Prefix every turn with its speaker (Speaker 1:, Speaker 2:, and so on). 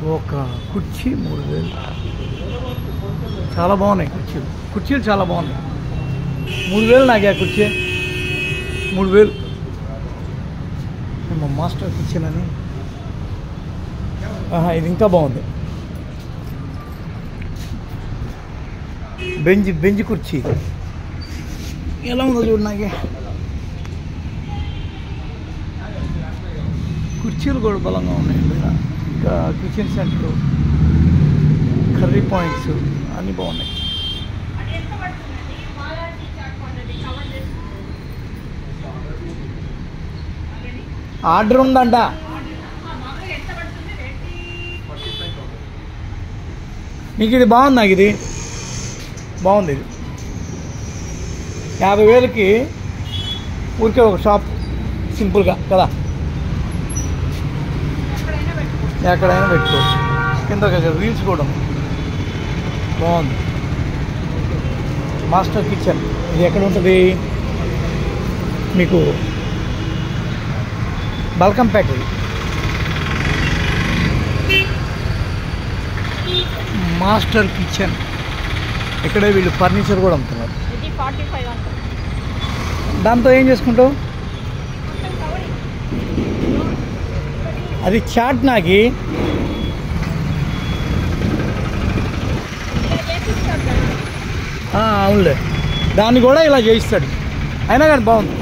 Speaker 1: ఒక కుర్చీ 3000. చాలా బాగున్నాయి కుర్చీలు చాలా బాగున్నాయి. 3000 నాకు ఆ కుర్చీ 3000. మా మాస్టర్ కిచెన్ అని. ఇది ఇంకా బాగుంది. బెంజ్ కుర్చీ ఎలా ఉందో చూడు. నాకే కుర్చీలు కూడా బలంగా ఉన్నాయి. ఇంకా కిచెన్ సెంటర్, కర్రీ పాయింట్స్ అన్నీ బాగున్నాయి. ఆర్డర్ ఉందంట. నీకు ఇది బాగుంది. నాకు ఇది బాగుంది. ఇది 50,000కి ఊరికే ఒక షాప్ సింపుల్గా కదా, ఎక్కడైనా పెట్టుకోవచ్చు. కింద రీల్స్ కూడా బాగుంది. మాస్టర్ కిచెన్ ఇది ఎక్కడ ఉంటుంది? మీకు బల్కంపేట. మాస్టర్ కిచెన్ ఇక్కడే వీళ్ళు ఫర్నిచర్ కూడా అమ్ముతున్నారు. దాంతో ఏం చేసుకుంటావు? అది చాట్. నాకు అవునులే, దాన్ని కూడా ఇలా చేయిస్తాడు. అయినా కానీ బాగుంది.